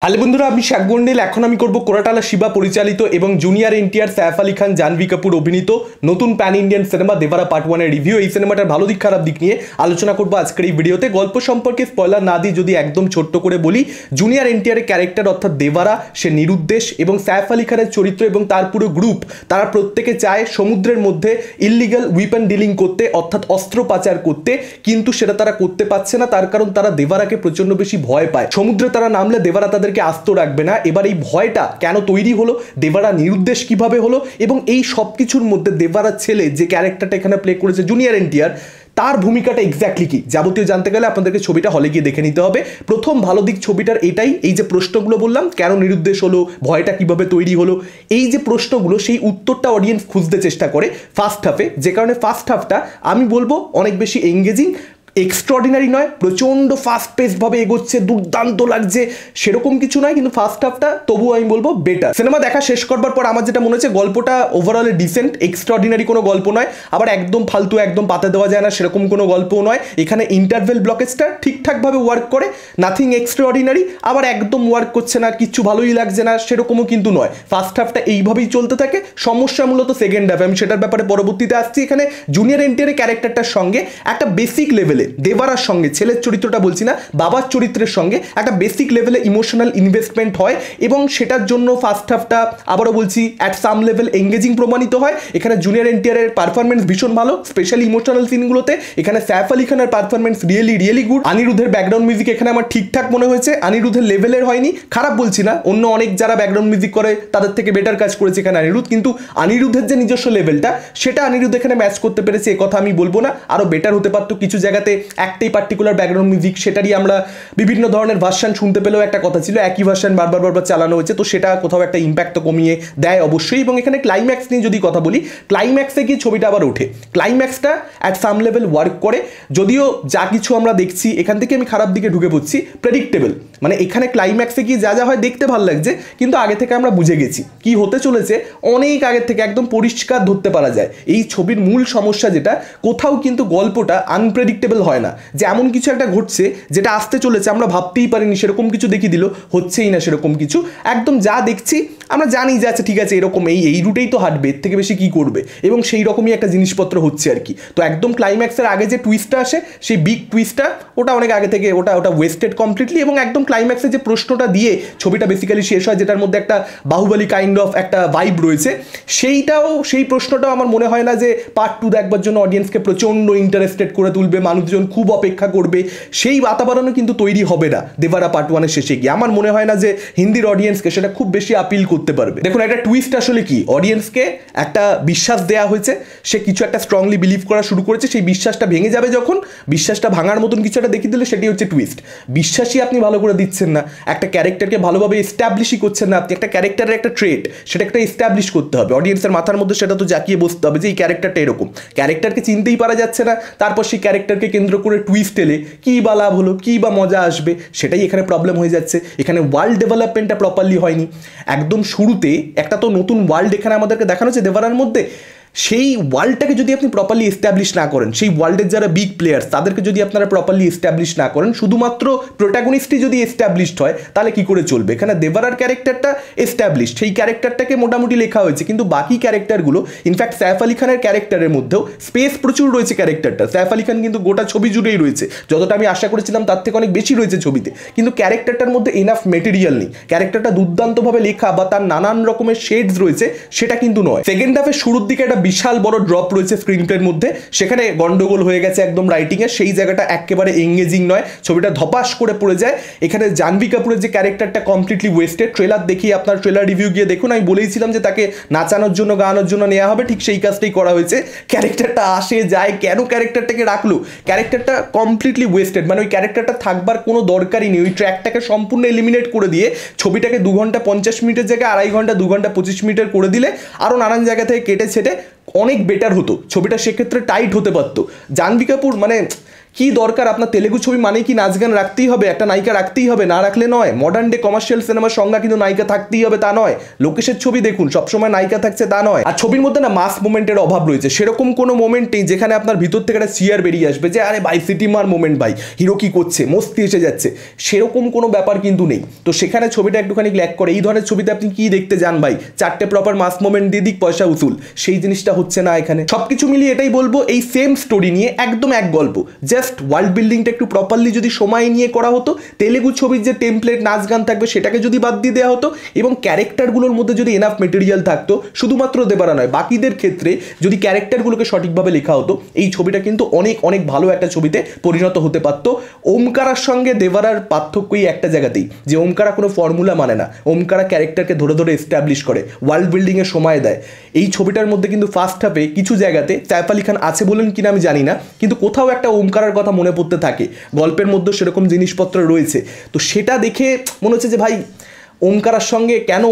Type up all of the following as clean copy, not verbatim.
Hello বন্ধুরা, আমি শাক গন্ডেল। এখন আমি করব কোরাটালা শিবা পরিচালিত এবং জুনিয়র এনটিআর, সাইফ আলী খান, জাহ্নবী কাপুর অভিনীত নতুন প্যান ইন্ডিয়ান সিনেমা দেবারা পার্ট 1 এর রিভিউ। এই সিনেমাটার ভালো দিক খারাপ দিক নিয়ে আলোচনা করব আজকের এই ভিডিওতে। গল্প সম্পর্কে স্পয়লার না দিয়ে যদি একদম ছোট্ট করে বলি, জুনিয়র এনটিআর এর ক্যারেক্টার অর্থাৎ দেবারা, সে নিরুদ্দেশ এবং সাইফ আলী খানের চরিত্র এবং তার পুরো গ্রুপ, তারা প্রত্যেকে চায় সমুদ্রের মধ্যে ইললিগাল উইপন ডিলিং করতে, অর্থাৎ অস্ত্র পাচার করতে, কিন্তু সেটা তারা করতে পারছে না। তার কারণ তারা দেবারাকে প্রচন্ড বেশি ভয় পায়। সমুদ্রে তারা নামলে দেবারা তাদেরকে আস্ত রাখবে না। এবার এই ভয়টা কেন তৈরি হলো, দেবারা নিরুদ্দেশ কিভাবে হলো, এবং এই সব কিছুর মধ্যে দেবারার ছেলে যে ক্যারেক্টারটা এখানে প্লে করেছে জুনিয়র এনটিআর, তার ভূমিকাটা এক্স্যাক্টলি কি, যাবতীয় জানতে গেলে আপনাদেরকে ছবিটা হলে গিয়ে দেখে নিতে হবে। প্রথম ভালো দিক ছবিটার এটাই, এই যে প্রশ্নগুলো বললাম, কেন নিরুদ্দেশ হলো, ভয়টা কিভাবে তৈরি হলো, এই যে প্রশ্নগুলো, সেই উত্তরটা অডিয়েন্স খুঁজতে চেষ্টা করে ফার্স্ট হাফে। যে কারণে ফার্স্ট হাফটা আমি বলবো অনেক বেশি এঙ্গেজিং, এক্সট্রাঅর্ডিনারি নয়, প্রচণ্ড ফাস্ট পেস ভাবে এগোচ্ছে, দুর্দান্ত লাগছে সেরকম কিছু নয়, কিন্তু ফার্স্ট হাফটা তবুও আমি বলবো বেটার। সিনেমা দেখা শেষ করবার পর আমার যেটা মনে হচ্ছে, গল্পটা ওভারঅল ডিসেন্ট, এক্সট্রাঅর্ডিনারি কোনো গল্প নয়, আবার একদম ফালতু একদম পাতা দেওয়া যায় না সেরকম কোনো গল্পও নয়। এখানে ইন্টারভেল ব্লকেজটা ঠিকঠাকভাবে ওয়ার্ক করে, নাথিং এক্সট্রাঅর্ডিনারি, আবার একদম ওয়ার্ক করছে না, কিচ্ছু ভালোই লাগছে না সেরকমও কিন্তু নয়। ফার্স্ট হাফটা এইভাবেই চলতে থাকে, সমস্যা মূলত সেকেন্ড হাফে, আমি সেটার ব্যাপারে পরবর্তীতে আসছি। এখানে জুনিয়র এনটিআর ক্যারেক্টারটার সঙ্গে একটা বেসিক লেভেলে, দেবারার সঙ্গে, ছেলের চরিত্রটা বলছি না, বাবার চরিত্রের সঙ্গে একটা বেসিক লেভেলে ইমোশনাল ইনভেস্টমেন্ট হয়, এবং সেটার জন্য ফার্স্ট হাফটা আবারও বলছি অ্যাট সাম লেভেল এঙ্গেজিং প্রমাণিত হয়। এখানে জুনিয়র এনটিআর এর পারফরমেন্স ভীষণ ভালো, স্পেশালি ইমোশনাল সিনগুলোতে। এখানে সাইফ আলী খানের পারফরমেন্স রিয়েলি গুড। অনিরুদ্ধের ব্যাকগ্রাউন্ড মিউজিক এখানে আমার ঠিকঠাক মনে হয়েছে, অনিরুদ্ধের লেভেলের হয়নি, খারাপ বলছি না, অন্য অনেক যারা ব্যাকগ্রাউন্ড মিউজিক করে তাদের থেকে বেটার কাজ করেছে এখানে অনিরুদ্ধ, কিন্তু অনিরুদ্ধের যে নিজস্ব লেভেলটা, সেটা অনিরুদ্ধ এখানে ম্যাচ করতে পেরেছে, কথা আমি বলবো না, আরো বেটার হতে পারতো। কিছু জায়গাতে একটাই পার্টিকুলার ব্যাকগ্রাউন্ড মিউজিক, সেটারই আমরা বিভিন্ন ধরনের ভার্সন শুনতে পেলেও একটা কথা ছিল, একই ভার্সন বারবার চালানো হয়েছে, তো সেটা কোথাও একটা ইম্প্যাক্ট তো কমিয়ে দেয় অবশ্যই। এবং এখানে ক্লাইম্যাক্স নিয়ে যদি কথা বলি, ক্লাইম্যাক্সে গিয়ে ছবিটা আবার ওঠে, ক্লাইম্যাক্সটা অ্যাট সাম লেভেল ওয়ার্ক করে, যদিও যা কিছু আমরা দেখছি, এখান থেকে আমি খারাপ দিকে ঢুকে পড়ছি, প্রেডিক্টেবল। মানে এখানে ক্লাইম্যাক্সে গিয়ে যা হয় দেখতে ভালো লাগছে, কিন্তু আগে থেকে আমরা বুঝে গেছি কি হতে চলেছে, অনেক আগের থেকে একদম পরিষ্কার ধরতে পারা যায়। এই ছবির মূল সমস্যা যেটা, কোথাও কিন্তু গল্পটা আনপ্রেডিক্টেবল হয় না, যে এমন কিছু একটা ঘটছে যেটা আসতে চলেছে, আমরা ভাবতেই পারিনি, সেরকম কিছু দেখিয়ে দিল, হচ্ছেই না সেরকম কিছু, একদম যা দেখছি আমরা জানি যে আচ্ছা ঠিক আছে, এরকম এই রুটেই তো হাঁটবে, এর থেকে বেশি কি করবে, এবং সেই রকমই একটা জিনিসপত্র হচ্ছে আর কি। তো একদম ক্লাইম্যাক্সের আগে যে টুইস্টটা আসে, সেই বিগ টুইস্টটা, ওটা অনেক আগে থেকে ওটা ওয়েস্টেড কমপ্লিটলি। এবং একদম ক্লাইম্যাক্সে যে প্রশ্নটা দিয়ে ছবিটা বেসিক্যালি শেষ হয়, যেটার মধ্যে একটা বাহুবলী কাইন্ড অফ একটা ভাইব রয়েছে, সেই প্রশ্নটাও আমার মনে হয় না যে পার্ট 2 দেখবার জন্য অডিয়েন্সকে প্রচণ্ড ইন্টারেস্টেড করে তুলবে, মানুষজন খুব অপেক্ষা করবে, সেই বাতাবরণও কিন্তু তৈরি হবে না দেবারা পার্ট 1 এর শেষে গিয়ে। আমার মনে হয় না যে হিন্দির অডিয়েন্সকে সেটা খুব বেশি আপিল করতে পারবে। দেখুন, একটা টুইস্ট আসলে কি, অডিয়েন্সকে একটা বিশ্বাস দেওয়া হয়েছে, সে কিছু একটা স্ট্রংলি বিলিভ করা শুরু করেছে, সেই বিশ্বাসটা ভেঙে যাবে যখন, বিশ্বাসটা ভাঙার মতন কিছু একটা দেখিয়ে দিলে সেটাই হচ্ছে টুইস্ট। বিশ্বাসই আপনি ভালো করে দিচ্ছেন না, একটা ক্যারেক্টারকে ভালোভাবে এস্টাবলিশই করছেন না আপনি, একটা ক্যারেক্টারের একটা ট্রেট, সেটা একটা এস্টাবলিশ করতে হবে, অডিয়েন্সের মাথার মধ্যে সেটা তো জাকিয়ে বসতে হবে যে এই ক্যারেক্টারটা এরকম, ক্যারেক্টারকে চিনতেই পারা যাচ্ছে না, তারপর সেই ক্যারেক্টারকে কেন্দ্র করে টুইস্ট এলে কি বা লাভ হলো, কি বা মজা আসবে, সেটাই এখানে প্রবলেম হয়ে যাচ্ছে। এখানে ওয়ার্ল্ড ডেভেলপমেন্টটা প্রপারলি হয়নি। একদম শুরুতে একটা তো নতুন ওয়ার্ল্ড এখানে আমাদেরকে দেখানো হচ্ছে দেবারার মধ্যে, সেই ওয়ার্ল্ডটাকে যদি আপনি প্রপারলি এস্টাবলিশ না করেন, সেই ওয়ার্ল্ডের যারা বিগ প্লেয়ার্স তাদেরকে যদি আপনারা প্রপারলি এস্টাবলিশ না করেন, শুধুমাত্র প্রোটাগনিস্টই যদি এস্টাবলিশড হয়, তাহলে কি করে চলবে? এখানে দেবারার ক্যারেক্টারটা এস্টাবলিশড, সেই ক্যারেক্টারটাকে মোটামুটি লেখা হয়েছে, কিন্তু বাকি ক্যারেক্টারগুলো, ইনফ্যাক্ট সাইফ আলী খানের ক্যারেক্টারের মধ্যেও স্পেস প্রচুর রয়েছে ক্যারেক্টারটা, সাইফ আলী খান কিন্তু গোটা ছবি জুড়েই রয়েছে, যতটা আমি আশা করেছিলাম তার থেকে অনেক বেশি রয়েছে ছবিতে, কিন্তু ক্যারেক্টারটার মধ্যে এনাফ মেটেরিয়াল নেই, ক্যারেক্টারটা দুর্দান্তভাবে লেখা বা তার নানান রকমের শেডস রয়েছে, সেটা কিন্তু নয়। সেকেন্ড হাফের শুরুর দিকে একটা বিশাল বড় ড্রপ রয়েছে স্ক্রিন প্লের মধ্যে, সেখানে গন্ডগোল হয়ে গেছে একদম রাইটিং এ, সেই জায়গাটা একেবারে এঙ্গেজিং নয়, ছবিটা ধপাস করে পড়ে যায়। এখানে জাহ্নবী কাপুরের যে ক্যারেক্টারটা কমপ্লিটলি ওয়েস্টেড, ট্রেলার দেখিয়ে, আপনার ট্রেলার রিভিউ গিয়ে দেখুন, আমি বলেইছিলাম যে তাকে নাচানোর জন্য গানোর জন্য নেওয়া হবে, ঠিক সেই কাজটাই করা হয়েছে। ক্যারেক্টারটা আসে যায়, কেন ক্যারেক্টারটাকে রাখলো, ক্যারেক্টারটা কমপ্লিটলি ওয়েস্টেড, মানে ওই ক্যারেক্টারটা থাকবার কোনো দরকারই নেই, ওই ট্র্যাকটাকে সম্পূর্ণ এলিমিনেট করে দিয়ে ছবিটাকে 2 ঘন্টা 50 মিনিটের জায়গায় 2.5 ঘন্টা 2 ঘন্টা 25 মিনিটের করে দিলে আরও নানান জায়গা থেকে কেটে ছেটে অনেক বেটার হতো ছবিটা, সেক্ষেত্রে টাইট হতে পারতো। জাহ্নবী কাপুর মানে কি দরকার আপনার তেলেগু ছবি মানে কি নাচ গান রাখতেই হবে, একটা নায়িকা রাখতেই হবে, না রাখলে নয়। মডার্ন ডে কমার্শিয়াল সিনেমার সংজ্ঞা কিন্তু নায়িকা থাকতেই হবে তা নয়। লোকেশের ছবি দেখুন সবসময় নায়িকা থাকছে তা নয়। আর ছবির মধ্যে না মাস মোমেন্টের অভাব রয়েছে, সেরকম কোনো মোমেন্ট নেই যেখানে আপনার ভিতর থেকে একটা চিয়ার বেরিয়ে আসবে যে আরে ভাই সিটি মার মোমেন্ট, ভাই হিরো কি করছে, মস্তি এসে যাচ্ছে, সেরকম কোনো ব্যাপার কিন্তু নেই। তো সেখানে ছবিটা একটুখানি ল্যাক করে। এই ধরনের ছবিতে আপনি কি দেখতে যান ভাই, চারটে প্রপার মাস মোমেন্ট দিয়ে দিক পয়সা উসুল, সেই জিনিসটা হচ্ছে না এখানে। সবকিছু মিলিয়ে এটাই বলবো, এই সেম স্টোরি নিয়ে একদম এক গল্প, জাস্ট ওয়ার্ল্ড বিল্ডিংটা একটু প্রপারলি যদি সময় নিয়ে করা হতো, তেলেগু ছবির যে টেমপ্লেট নাচ গান থাকবে সেটাকে যদি বাদ দিয়ে দেওয়া হতো, এবং ক্যারেক্টারগুলোর মধ্যে যদি এনাফ মেটেরিয়াল থাকতো, শুধুমাত্র দেবারা নয় বাকিদের ক্ষেত্রে যদি ক্যারেক্টারগুলোকে সঠিকভাবে লেখা হতো, এই ছবিটা কিন্তু অনেক অনেক ভালো একটা ছবিতে পরিণত হতে পারত। ওমকারার সঙ্গে দেবারার পার্থক্যই একটা জায়গাতেই, যে ওমকারা কোনো ফর্মুলা মানে না, ওমকারা ক্যারেক্টারকে ধরে ধরে এস্টাবলিশ করে, ওয়ার্ল্ড বিল্ডিংয়ে সময় দেয়। এই ছবিটার মধ্যে কিন্তু ফার্স্ট হাফে কিছু জায়গাতে সাইফ আলী খান আছে বলেন কিনা আমি জানি না, কিন্তু কোথাও একটা ওমকারার কথা মনে পড়তে থাকে, গল্পের মধ্যে সেরকম জিনিসপত্র রয়েছে। তো সেটা দেখে মনে হচ্ছে যে ভাই ওমকারার সঙ্গে কেন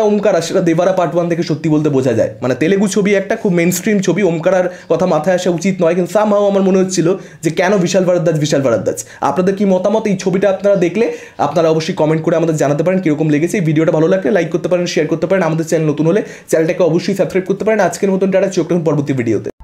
ওমকারা সেটা দেবারা পার্ট 1 থেকে সত্যি বলতে বোঝা যায়। মানে তেলেগু ছবি একটা খুব মেন স্ট্রিম ছবি, ওমকারার কথা মাথায় আসা উচিত নয়, কিন্তু সামহাও আমার মনে হচ্ছিল যে কেন বিশাল ভারদ্বাজ। আপনাদের কি মতামত এই ছবিটা আপনারা দেখলে আপনারা অবশ্যই কমেন্ট করে আমাদের জানাতে পারেন কীরকম লেগেছে। এই ভিডিওটা ভালো লাগলে লাইক করতে পারেন, শেয়ার করতে পারেন, আমাদের চ্যানেল নতুন হলে চ্যানেলটাকে অবশ্যই সাবস্ক্রাইব করতে পারেন। আজকের মতন টাটা, চোখ রাখুন পরবর্তী ভিডিওতে।